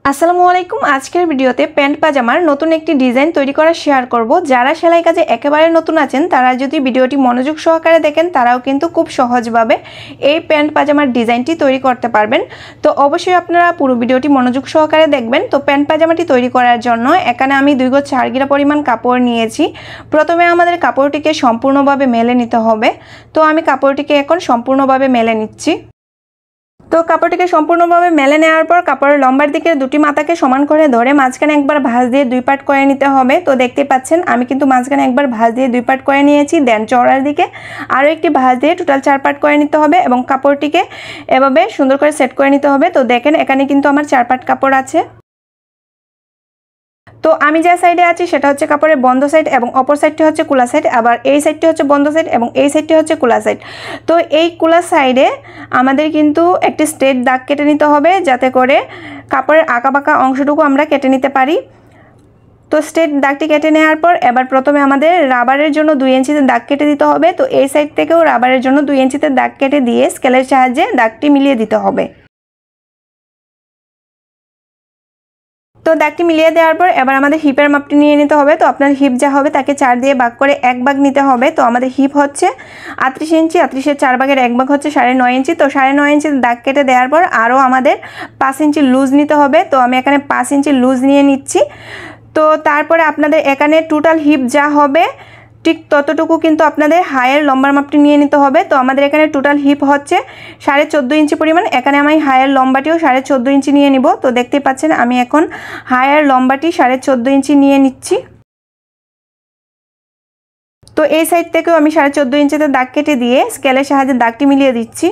আসসালামু আলাইকুম। আজকের ভিডিওতে প্যান্ট পাজামার নতুন একটি ডিজাইন তৈরি করা শেয়ার করব। যারা সেলাই কাজে একেবারে নতুন আছেন তারা যদি ভিডিওটি মনোযোগ সহকারে দেখেন তারাও কিন্তু খুব সহজভাবে এই প্যান্ট পাজামার ডিজাইনটি তৈরি করতে পারবেন। তো অবশ্যই আপনারা পুরো ভিডিওটি মনোযোগ সহকারে দেখবেন। তো প্যান্ট পাজামাটি তৈরি করার জন্য এখানে আমি 2 গজ 4 গিরা পরিমাণ কাপড় নিয়েছি। প্রথমে আমাদের কাপড়টিকে সম্পূর্ণভাবে মেলে নিতে হবে। তো আমি কাপড়টিকে এখন সম্পূর্ণভাবে মেলে নিচ্ছি। তো কাপড়টিকে সম্পূর্ণভাবে মেলে নেওয়ার পর কাপড়ের লম্বার দিকে দুটি মাথাকে সমান করে ধরে মাঝখানে একবার ভাঁজ দিয়ে 2 পার্ট করে নিতে হবে। তো দেখতে পাচ্ছেন আমি কিন্তু মাঝখানে একবার ভাঁজ দিয়ে 2 পার্ট করে নিয়েছি। দেন চওড়ার দিকে আরও একটি ভাঁজ দিয়ে টোটাল 4 পার্ট করে নিতে হবে এবং কাপড়টিকে এভাবে সুন্দর করে সেট করে নিতে হবে। তো দেখেন এখানে কিন্তু আমার 4 পার্ট কাপড় আছে। তো আমি যে সাইডে আছি সেটা হচ্ছে কাপড়ের বন্ধ সাইড এবং অপর সাইডটি হচ্ছে খোলা সাইড, আবার এই সাইডটি হচ্ছে বন্ধ সাইড এবং এই সাইডটি হচ্ছে খোলা সাইড। তো এই খোলা সাইডে আমাদের কিন্তু একটি স্ট্রেট দাগ কেটে নিতে হবে যাতে করে কাপড়ের আঁকাবাঁকা অংশটুকু আমরা কেটে নিতে পারি। তো স্ট্রেট দাগটি কেটে নেওয়ার পর এবার প্রথমে আমাদের রাবারের জন্য 2 ইঞ্চিতে দাগ কেটে দিতে হবে। তো এই সাইড থেকেও রাবারের জন্য 2 ইঞ্চিতে দাগ কেটে দিয়ে স্কেলের সাহায্যে দাগটি মিলিয়ে দিতে হবে। তো দাগটি মিলিয়ে দেওয়ার পর এবার আমাদের হিপের মাপটি নিয়ে নিতে হবে। তো আপনার হিপ যা হবে তাকে 4 দিয়ে ভাগ করে 1 ভাগ নিতে হবে। তো আমাদের হিপ হচ্ছে 38 ইঞ্চি, 38-এর 4 ভাগের 1 ভাগ হচ্ছে 9.5 ইঞ্চি। তো 9.5 ইঞ্চি দাগ কেটে দেওয়ার পর আরও আমাদের 5 ইঞ্চি লুজ নিতে হবে। তো আমি এখানে 5 ইঞ্চি লুজ নিয়ে নিচ্ছি। তো তারপরে আপনাদের এখানে টোটাল হিপ যা হবে ঠিক ততটুকু কিন্তু আপনাদের হায়ের লম্বার মাপটি নিয়ে নিতে হবে। তো আমাদের এখানে টোটাল হিপ হচ্ছে 14.5 ইঞ্চি পরিমাণ। এখানে আমি হায়ের লম্বাটিও 14.5 ইঞ্চি নিয়ে নিব। তো দেখতে পাচ্ছেন আমি এখন হায়ের লম্বাটি 14.5 ইঞ্চি নিয়ে নিচ্ছি। তো এই সাইড থেকেও আমি 14.5 ইঞ্চিতে দাগ কেটে দিয়ে স্কেলের সাহায্যে দাগটি মিলিয়ে দিচ্ছি।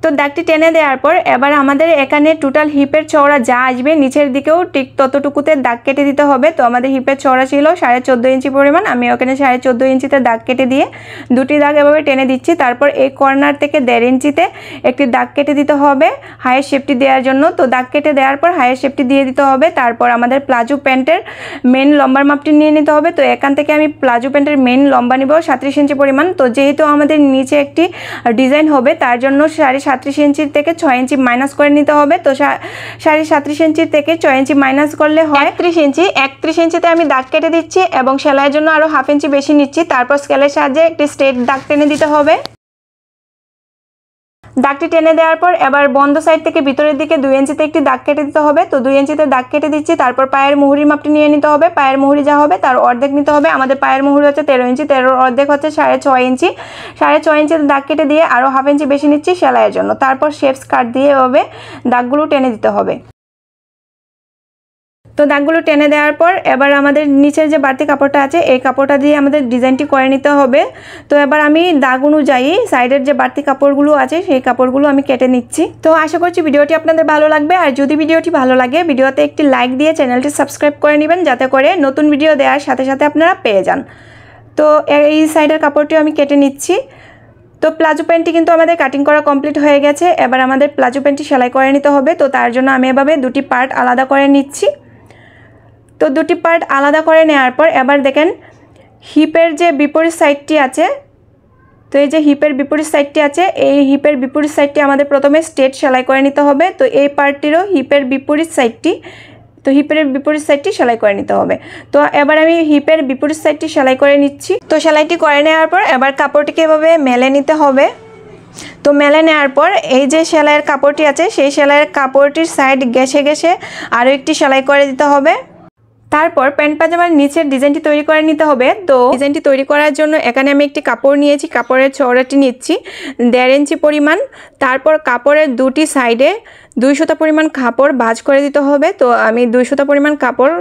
তো দাগটি টেনে দেওয়ার পর এবার আমাদের এখানে টোটাল হিপের চওড়া যা আসবে নিচের দিকেও ঠিক ততটুকুতে দাগ কেটে দিতে হবে। তো আমাদের হিপের চওড়া ছিল 14.5 ইঞ্চি পরিমাণ। আমি ওখানে 14.5 ইঞ্চিতে দাগ কেটে দিয়ে দুটি দাগ এভাবে টেনে দিচ্ছি। তারপর এই কর্নার থেকে 1.5 ইঞ্চিতে একটি দাগ কেটে দিতে হবে হাইয়ের শেপটি দেওয়ার জন্য। তো দাগ কেটে দেওয়ার পর হাইয়ের শেপটি দিয়ে দিতে হবে। তারপর আমাদের প্লাজো প্যান্টের মেন লম্বার মাপটি নিয়ে নিতে হবে। তো এখান থেকে আমি প্লাজো প্যান্টের মেন লম্বা নিব 37 ইঞ্চি পরিমাণ। তো যেহেতু আমাদের নিচে একটি ডিজাইন হবে তার জন্য 37 ইঞ্চির থেকে 6 ইঞ্চি মাইনাস করে নিতে হবে। তো 37 ইঞ্চির থেকে 6 ইঞ্চি মাইনাস করলে হয় 31 ইঞ্চি। 31 ইঞ্চিতে আমি দাগ কেটে দিচ্ছি এবং সেলাইয়ের জন্য আরও হাফ ইঞ্চি বেশি নিচ্ছি। তারপর স্কেলের সাহায্যে একটি স্ট্রেট দাগ টেনে দিতে হবে। দাগটি টেনে দেওয়ার পর এবার বন্ধ সাইড থেকে ভিতরের দিকে 2 ইঞ্চিতে একটি দাগ কেটে দিতে হবে। তো 2 ইঞ্চিতে দাগ কেটে দিচ্ছি। তারপর পায়ের মুহুরির মাপটি নিয়ে নিতে হবে। পায়ের মুহুরি যা হবে তার অর্ধেক নিতে হবে। আমাদের পায়ের মুহুরি হচ্ছে 13 ইঞ্চি, 13-এর অর্ধেক হচ্ছে 6.5 ইঞ্চি। 6.5 ইঞ্চিতে দাগ কেটে দিয়ে আরও হাফ ইঞ্চি বেশি নিচ্ছি সেলাইয়ের জন্য। তারপর শেপস কাট দিয়ে এভাবে দাগগুলো টেনে দিতে হবে। তো দাগগুলো টেনে দেওয়ার পর এবার আমাদের নিচের যে বাড়তি কাপড়টা আছে এই কাপড়টা দিয়ে আমাদের ডিজাইনটি করে নিতে হবে। তো এবার আমি দাগ অনুযায়ী সাইডের যে বাড়তি কাপড়গুলো আছে সেই কাপড়গুলো আমি কেটে নিচ্ছি। তো আশা করছি ভিডিওটি আপনাদের ভালো লাগবে। আর যদি ভিডিওটি ভালো লাগে ভিডিওতে একটি লাইক দিয়ে চ্যানেলটি সাবস্ক্রাইব করে নেবেন যাতে করে নতুন ভিডিও দেওয়ার সাথে সাথে আপনারা পেয়ে যান। তো এই সাইডের কাপড়টিও আমি কেটে নিচ্ছি। তো প্লাজো প্যান্টটি কিন্তু আমাদের কাটিং করা কমপ্লিট হয়ে গেছে। এবার আমাদের প্লাজো প্যান্টটি সেলাই করে নিতে হবে। তো তার জন্য আমি এভাবে দুটি পার্ট আলাদা করে নিচ্ছি। তো দুটি পার্ট আলাদা করে নেওয়ার পর এবার দেখেন হিপের যে বিপরীত সাইডটি আছে, তো এই যে হিপের বিপরীত সাইডটি আছে এই হিপের বিপরীত সাইডটি আমাদের প্রথমে স্ট্রেট সেলাই করে নিতে হবে। তো এই পার্টটিরও হিপের বিপরীত সাইডটি সেলাই করে নিতে হবে। তো এবার আমি হিপের বিপরীত সাইডটি সেলাই করে নিচ্ছি। তো সেলাইটি করে নেওয়ার পর এবার কাপড়টিকে এভাবে মেলে নিতে হবে। তো মেলে নেওয়ার পর এই যে সেলাইয়ের কাপড়টি আছে সেই সেলাইয়ের কাপড়টির সাইড ঘেঁষে ঘেঁষে আরও একটি সেলাই করে দিতে হবে। তারপর প্যান্ট পাজামার নিচের ডিজাইনটি তৈরি করে নিতে হবে। তো ডিজাইনটি তৈরি করার জন্য এখানে আমি একটি কাপড় নিয়েছি। কাপড়ের চওড়াটি নিচ্ছি 1.5 ইঞ্চি পরিমাণ। তারপর কাপড়ের দুটি সাইডে 2 সুতা পরিমাণ কাপড় ভাঁজ করে দিতে হবে। তো আমি 2 সুতা পরিমাণ কাপড়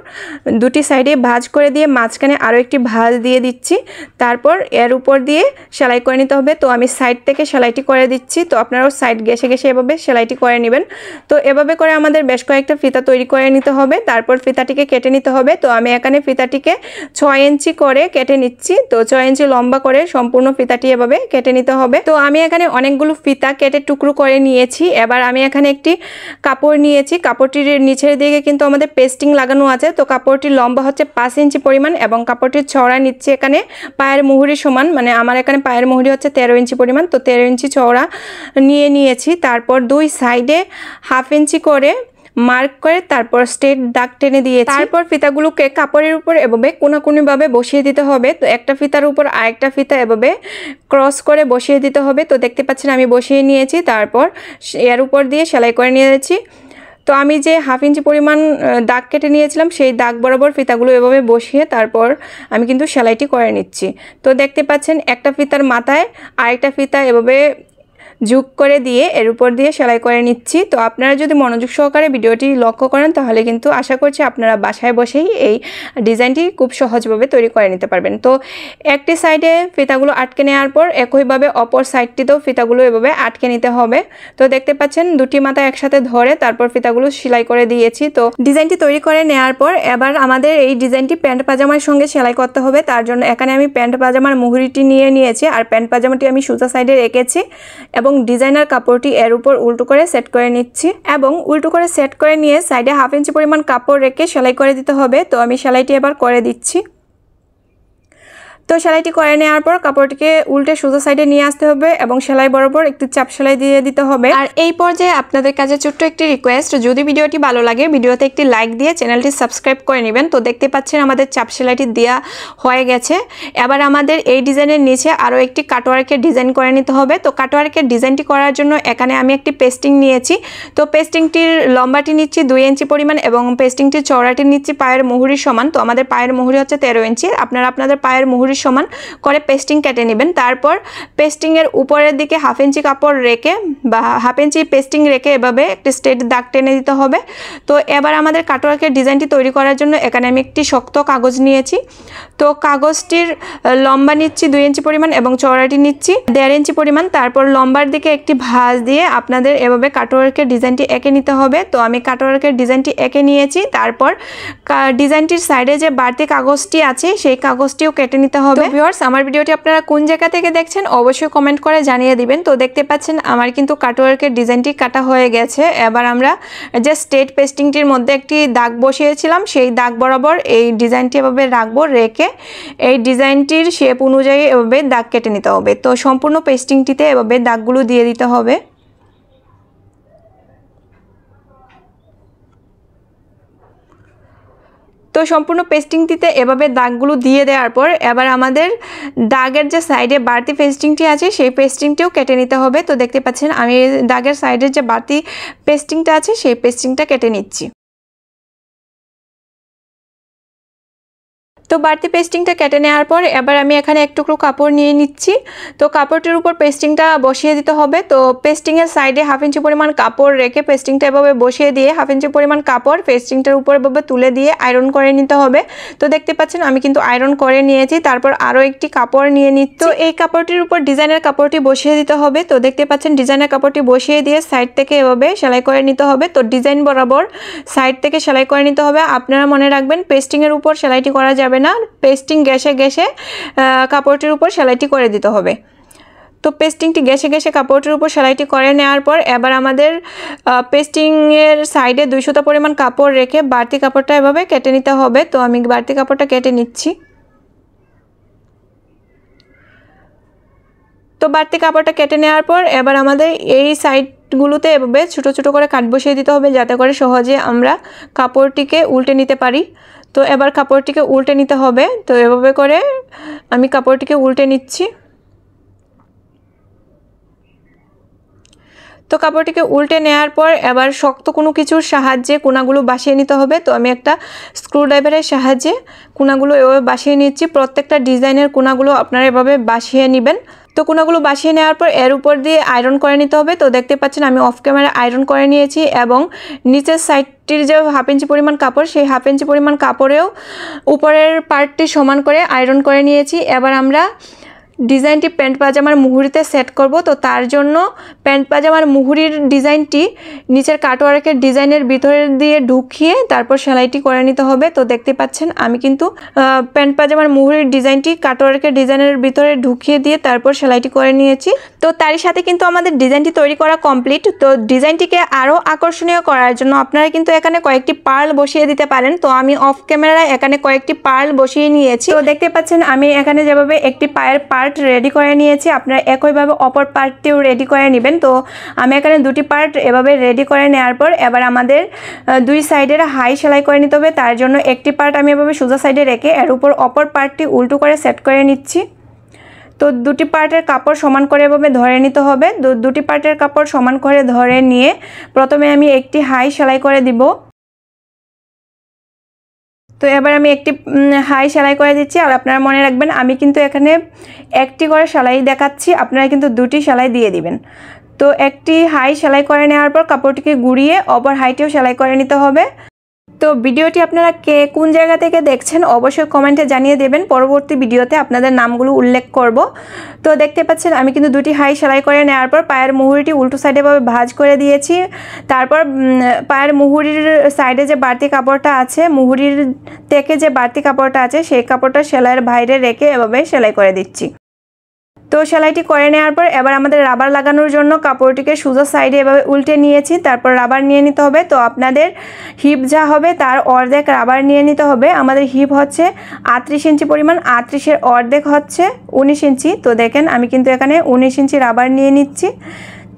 দুটি সাইডে ভাঁজ করে দিয়ে মাঝখানে আরও একটি ভাঁজ দিয়ে দিচ্ছি। তারপর এর উপর দিয়ে সেলাই করে নিতে হবে। তো আমি সাইড থেকে সেলাইটি করে দিচ্ছি। তো আপনারাও সাইড ঘেঁষে ঘেঁষে এভাবে সেলাইটি করে নেবেন। তো এভাবে করে আমাদের বেশ কয়েকটা ফিতা তৈরি করে নিতে হবে। তারপর ফিতাটিকে কেটে নিতে হবে। তো আমি এখানে ফিতাটিকে 6 ইঞ্চি করে কেটে নিচ্ছি। তো 6 ইঞ্চি লম্বা করে সম্পূর্ণ ফিতাটি এভাবে কেটে নিতে হবে। তো আমি এখানে অনেকগুলো ফিতা কেটে টুকরো করে নিয়েছি। এবার আমি এখানে একটি কাপড় নিয়েছি। কাপড়টির নিচের দিকে কিন্তু আমাদের পেস্টিং লাগানো আছে। তো কাপড়টির লম্বা হচ্ছে 5 ইঞ্চি পরিমাণ এবং কাপড়টির চওড়া নিচ্ছে এখানে পায়ের মুহুরি সমান, মানে আমার এখানে পায়ের মুহুরি হচ্ছে 13 ইঞ্চি পরিমাণ। তো 13 ইঞ্চি চওড়া নিয়েছি। তারপর 2 সাইডে হাফ ইঞ্চি করে মার্ক করে তারপর স্ট্রেট দাগ টেনে দিয়েছি। তারপর ফিতাগুলোকে কাপড়ের উপর এভাবে কোনাকুনিভাবে বসিয়ে দিতে হবে। তো একটা ফিতার উপর আরেকটা ফিতা এভাবে ক্রস করে বসিয়ে দিতে হবে। তো দেখতে পাচ্ছেন আমি বসিয়ে নিয়েছি, তারপর এর উপর দিয়ে সেলাই করে নিয়েছি। তো আমি যে 1/2 ইঞ্চি পরিমাণ দাগ কেটে নিয়েছিলাম সেই দাগ বরাবর ফিতাগুলো এভাবে বসিয়ে তারপর আমি কিন্তু সেলাইটি করে নিচ্ছি। তো দেখতে পাচ্ছেন একটা ফিতার মাথায় আরেকটা ফিতা এভাবে যোগ করে দিয়ে এর উপর দিয়ে সেলাই করে নিচ্ছি। তো আপনারা যদি মনোযোগ সহকারে ভিডিওটি লক্ষ্য করেন তাহলে কিন্তু আশা করছি আপনারা বাসায় বসেই এই ডিজাইনটি খুব সহজভাবে তৈরি করে নিতে পারবেন। তো একটি সাইডে ফিতাগুলো আটকে নেওয়ার পর একইভাবে অপর সাইডটিতেও ফিতাগুলো এভাবে আটকে নিতে হবে। তো দেখতে পাচ্ছেন দুটি মাথা একসাথে ধরে তারপর ফিতাগুলো সেলাই করে দিয়েছি। তো ডিজাইনটি তৈরি করে নেওয়ার পর এবার আমাদের এই ডিজাইনটি প্যান্ট পাজামার সঙ্গে সেলাই করতে হবে। তার জন্য এখানে আমি প্যান্ট পাজামার মুহুরিটি নিয়ে নিয়েছি আর প্যান্ট পাজামাটি আমি সোজা সাইডে রেখেছি এবং ডিজাইনার কাপড়টি এর উপর উল্টো করে সেট করে নিচ্ছি এবং উল্টো করে সেট করে নিয়ে সাইডে 1/2 ইঞ্চি পরিমাণ কাপড় রেখে সেলাই করে দিতে হবে। তো আমি সেলাইটি এবার করে দিচ্ছি। তো সেলাইটি করে নেওয়ার পর কাপড়টিকে উল্টে সোজা সাইডে নিয়ে আসতে হবে এবং সেলাই বরাবর একটু চাপ সেলাই দিয়ে দিতে হবে। আর এই পর্যায়ে আপনাদের কাছে ছোট্ট একটি রিকোয়েস্ট, যদি ভিডিওটি ভালো লাগে ভিডিওতে একটি লাইক দিয়ে চ্যানেলটি সাবস্ক্রাইব করে নেবেন। তো দেখতে পাচ্ছেন আমাদের চাপ সেলাইটি দেওয়া হয়ে গেছে। এবার আমাদের এই ডিজাইনের নিচে আরও একটি কাটওয়ার্কের ডিজাইন করে নিতে হবে। তো কাটওয়ার্কের ডিজাইনটি করার জন্য এখানে আমি একটি পেস্টিং নিয়েছি। তো পেস্টিংটির লম্বাটি নিচ্ছি 2 ইঞ্চি পরিমাণ এবং পেস্টিংটির চওড়াটি নিচ্ছি পায়ের মুহুরির সমান। তো আমাদের পায়ের মুহুরি হচ্ছে 13 ইঞ্চি। আপনারা আপনাদের পায়ের মুহুরি সমান করে পেস্টিং কেটে নেবেন। তারপর পেস্টিং এর উপরের দিকে 1/2 ইঞ্চি কাপড় রেখে বা 1/2 ইঞ্চি পেস্টিং রেখে এভাবে একটি স্ট্রেট দাগ টেনে দিতে হবে। তো এবার আমাদের কাটওয়ার্কের ডিজাইনটি তৈরি করার জন্য এখানে আমি একটি শক্ত কাগজ নিয়েছি। তো কাগজটির লম্বা নিচ্ছি 2 ইঞ্চি পরিমাণ এবং চওড়াটি নিচ্ছি 1.5 ইঞ্চি পরিমাণ। তারপর লম্বার দিকে একটি ভাঁজ দিয়ে আপনাদের এভাবে কাটওয়ার্কের ডিজাইনটি এঁকে নিতে হবে। তো আমি কাটওয়ার্কের ডিজাইনটি এঁকে নিয়েছি। তারপর ডিজাইনটির সাইডে যে বাড়তি কাগজটি আছে সেই কাগজটিও কেটে নিতে হবে। ভিউয়ার্স, আমার ভিডিওটি আপনারা কোন জায়গা থেকে দেখছেন অবশ্যই কমেন্ট করে জানিয়ে দিবেন। তো দেখতে পাচ্ছেন আমার কিন্তু কাটওয়ার্কের ডিজাইনটি কাটা হয়ে গেছে। এবার আমরা যে স্ট্রেট পেস্টিংটির মধ্যে একটি দাগ বসিয়েছিলাম সেই দাগ বরাবর এই ডিজাইনটি এভাবে রাখবো, রেখে এই ডিজাইনটির শেপ অনুযায়ী এভাবে দাগ কেটে নিতে হবে। তো সম্পূর্ণ পেস্টিংটিতে এভাবে দাগগুলো দিয়ে দিতে হবে। তো সম্পূর্ণ পেস্টিংটিতে এভাবে দাগগুলো দিয়ে দেওয়ার পর এবার আমাদের দাগের যে সাইডে বাড়তি পেস্টিংটি আছে সেই পেস্টিংটিও কেটে নিতে হবে। তো দেখতে পাচ্ছেন আমি দাগের সাইডের যে বাড়তি পেস্টিংটা আছে সেই পেস্টিংটা কেটে নিচ্ছি। তো বাড়তি পেস্টিংটা কেটে নেওয়ার পর এবার আমি এখানে এক টুকরো কাপড় নিয়ে নিচ্ছি। তো কাপড়টির উপর পেস্টিংটা বসিয়ে দিতে হবে। তো পেস্টিংয়ের সাইডে 1/2 ইঞ্চি পরিমাণ কাপড় রেখে পেস্টিংটা এভাবে বসিয়ে দিয়ে 1/2 ইঞ্চি পরিমাণ কাপড় পেস্টিংটার উপর এভাবে তুলে দিয়ে আয়রন করে নিতে হবে। তো দেখতে পাচ্ছেন আমি কিন্তু আয়রন করে নিয়েছি। তারপর আরও একটি কাপড় নিয়ে নিচ্ছি। তো এই কাপড়টির উপর ডিজাইনের কাপড়টি বসিয়ে দিতে হবে। তো দেখতে পাচ্ছেন ডিজাইনের কাপড়টি বসিয়ে দিয়ে সাইড থেকে এভাবে সেলাই করে নিতে হবে। তো ডিজাইন বরাবর সাইড থেকে সেলাই করে নিতে হবে। আপনারা মনে রাখবেন পেস্টিংয়ের উপর সেলাইটি করা যাবে না, পেস্টিং ঘেঁষে ঘেঁষে কাপড়টির উপর সেলাইটি করে দিতে হবে। তো পেস্টিংটি ঘেঁষে ঘেঁষে কাপড়টির উপর সেলাইটি করে নেওয়ার পর এবার আমাদের পেস্টিংয়ের সাইডে 2 সুতা পরিমাণ কাপড় রেখে বাড়তি কাপড়টা এভাবে কেটে নিতে হবে। তো আমি বাড়তি কাপড়টা কেটে নিচ্ছি। তো বাড়তি কাপড়টা কেটে নেওয়ার পর এবার আমাদের এই সাইডগুলোতে এভাবে ছোটো ছোটো করে কাট বসিয়ে দিতে হবে যাতে করে সহজে আমরা কাপড়টিকে উল্টে নিতে পারি। তো এবার কাপড়টিকে উল্টে নিতে হবে। তো এভাবে করে আমি কাপড়টিকে উল্টে নিচ্ছি। তো কাপড়টিকে উল্টে নেওয়ার পর এবার শক্ত কোনো কিছুর সাহায্যে কোনাগুলো বাসিয়ে নিতে হবে। তো আমি একটা স্ক্রুড্রাইভারের সাহায্যে কোনাগুলো এভাবে বাসিয়ে নিচ্ছি। প্রত্যেকটা ডিজাইনের কোনাগুলো আপনারা এভাবে বাসিয়ে নেবেন। তো কোনাগুলো বাসিয়ে নেওয়ার পর এর উপর দিয়ে আয়রন করে নিতে হবে। তো দেখতে পাচ্ছেন আমি অফ ক্যামেরা আয়রন করে নিয়েছি এবং নিচের সাইডটির যে 1/2 ইঞ্চি পরিমাণ কাপড় সেই 1/2 ইঞ্চি পরিমাণ কাপড়েও উপরের পার্টটি সমান করে আয়রন করে নিয়েছি। এবার আমরা ডিজাইনটি প্যান্ট পাজামার মুহুরিতে সেট করব। তো তার জন্য প্যান্ট পাজামার মুহুরির ডিজাইনটি নিচের কাটওয়ার্কের ডিজাইনের ভিতরে দিয়ে ঢুকিয়ে তারপর সেলাইটি করে নিতে হবে। তো দেখতে পাচ্ছেন আমি কিন্তু প্যান্ট পাজামার মুহুরির ডিজাইনটি কাটওয়ার্কের ডিজাইনের ভিতরে ঢুকিয়ে দিয়ে তারপর সেলাইটি করে নিয়েছি। তো তারই সাথে কিন্তু আমাদের ডিজাইনটি তৈরি করা কমপ্লিট। তো ডিজাইনটিকে আরও আকর্ষণীয় করার জন্য আপনারা কিন্তু এখানে কয়েকটি পার্ল বসিয়ে দিতে পারেন। তো আমি অফ ক্যামেরায় এখানে কয়েকটি পার্ল বসিয়ে নিয়েছি। তো দেখতে পাচ্ছেন আমি এখানে যেভাবে একটি পায়ের পার্ল পার্ট রেডি করে নিয়েছি, আপনারা একইভাবে অপর পার্টটিও রেডি করে নেবেন। তো আমি এখানে দুটি পার্ট এভাবে রেডি করে নেওয়ার পর এবার আমাদের দুই সাইডের হাই সেলাই করে নিতে হবে। তার জন্য একটি পার্ট আমি এভাবে সোজা সাইডে রেখে এর উপর অপর পার্টটি উল্টো করে সেট করে নিচ্ছি। তো দুটি পার্টের কাপড় সমান করে এভাবে ধরে নিতে হবে। দুটি পার্টের কাপড় সমান করে ধরে নিয়ে প্রথমে আমি একটি হাই সেলাই করে দিব। তো এবার আমি একটি হাই সেলাই করে দিচ্ছি। আর আপনারা মনে রাখবেন আমি কিন্তু এখানে একটি করে সেলাই দেখাচ্ছি, আপনারা কিন্তু দুটি সেলাই দিয়ে দিবেন। তো একটি হাই সেলাই করে নেওয়ার পর কাপড়টিকে ঘুরিয়ে অপর হাইটিও সেলাই করে নিতে হবে। তো ভিডিওটি আপনারা কে কোন জায়গা থেকে দেখছেন অবশ্যই কমেন্টে জানিয়ে দেবেন, পরবর্তী ভিডিওতে আপনাদের নামগুলো উল্লেখ করব। তো দেখতে পাচ্ছেন আমি কিন্তু দুটি হাই সেলাই করে নেওয়ার পর পায়ের মুহুরিটি উল্টো সাইডে ভাবে ভাঁজ করে দিয়েছি। তারপর পায়ের মুহুরির সাইডে যে বাড়তি কাপড়টা আছে, মুহুরির থেকে যে বাড়তি কাপড়টা আছে সেই কাপড়টা সেলাইয়ের বাইরে রেখে এভাবে সেলাই করে দিচ্ছি। তো সেলাইটি করে নেওয়ার পর এবার আমাদের রাবার লাগানোর জন্য কাপড়টিকে সোজা সাইডে এভাবে উল্টে নিয়েছি, তারপর রাবার নিয়ে নিতে হবে। তো আপনাদের হিপ যা হবে তার অর্ধেক রাবার নিয়ে নিতে হবে। আমাদের হিপ হচ্ছে 38 ইঞ্চি পরিমাণ, 38-এর অর্ধেক হচ্ছে 19 ইঞ্চি। তো দেখেন আমি কিন্তু এখানে 19 ইঞ্চি রাবার নিয়ে নিচ্ছি।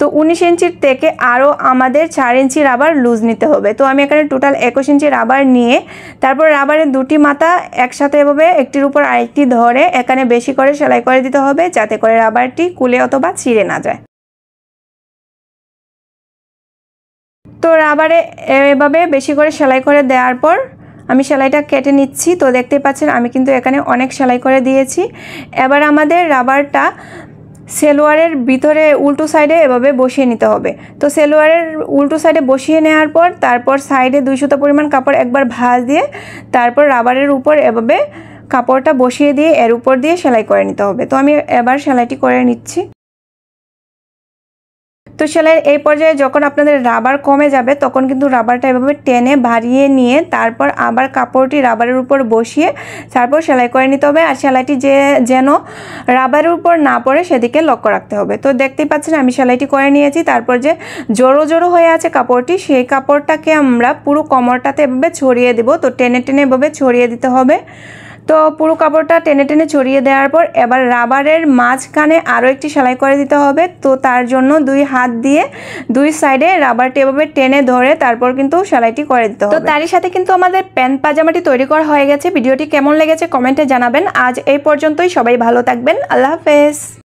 তো 19 ইঞ্চির থেকে আরও আমাদের 4 ইঞ্চি রাবার লুজ নিতে হবে। তো আমি এখানে টোটাল 21 ইঞ্চি রাবার নিয়ে তারপর রাবারের দুটি মাথা একসাথে এভাবে একটির উপর আরেকটি ধরে এখানে বেশি করে সেলাই করে দিতে হবে, যাতে করে রাবারটি খুলে অথবা ছিঁড়ে না যায়। তো রাবারে এভাবে বেশি করে সেলাই করে দেওয়ার পর আমি সেলাইটা কেটে নিচ্ছি। তো দেখতে পাচ্ছেন আমি কিন্তু এখানে অনেক সেলাই করে দিয়েছি। এবার আমাদের রাবারটা সেলোয়ারের ভিতরে উল্টো সাইডে এভাবে বসিয়ে নিতে হবে। তো সেলোয়ারের উল্টো সাইডে বসিয়ে নেওয়ার পর তারপর সাইডে 2 সুতা পরিমাণ কাপড় একবার ভাঁজ দিয়ে তারপর রাবারের উপর এভাবে কাপড়টা বসিয়ে দিয়ে এর উপর দিয়ে সেলাই করে নিতে হবে। তো আমি এবার সেলাইটি করে নিচ্ছি। তো সেলাইয়ের এই পর্যায়ে যখন আপনাদের রাবার কমে যাবে তখন কিন্তু রাবারটা এভাবে টেনে বাড়িয়ে নিয়ে তারপর আবার কাপড়টি রাবারের উপর বসিয়ে তারপর সেলাই করে নিতে হবে। আর সেলাইটি যেন রাবারের উপর না পড়ে সেদিকে লক্ষ্য রাখতে হবে। তো দেখতেই পাচ্ছেন আমি সেলাইটি করে নিয়েছি। তারপর যে জোড়ো জোড়ো হয়ে আছে কাপড়টি, সেই কাপড়টাকে আমরা পুরো কোমরটাতে এভাবে ছড়িয়ে দেব। তো টেনে টেনে এভাবে ছড়িয়ে দিতে হবে। তো পুরো কাপড়টা টেনে টেনে ছড়িয়ে দেওয়ার পর এবার রাবারের মাঝখানে আরও একটি সেলাই করে দিতে হবে। তো তার জন্য দুই হাত দিয়ে দুই সাইডে রাবারটি এভাবে টেনে ধরে তারপর কিন্তু সেলাইটি করে দিতে হবে। তো তারই সাথে কিন্তু আমাদের প্যান্ট পাজামাটি তৈরি করা হয়ে গেছে। ভিডিওটি কেমন লেগেছে কমেন্টে জানাবেন। আজ এই পর্যন্তই, সবাই ভালো থাকবেন, আল্লাহ হাফেজ।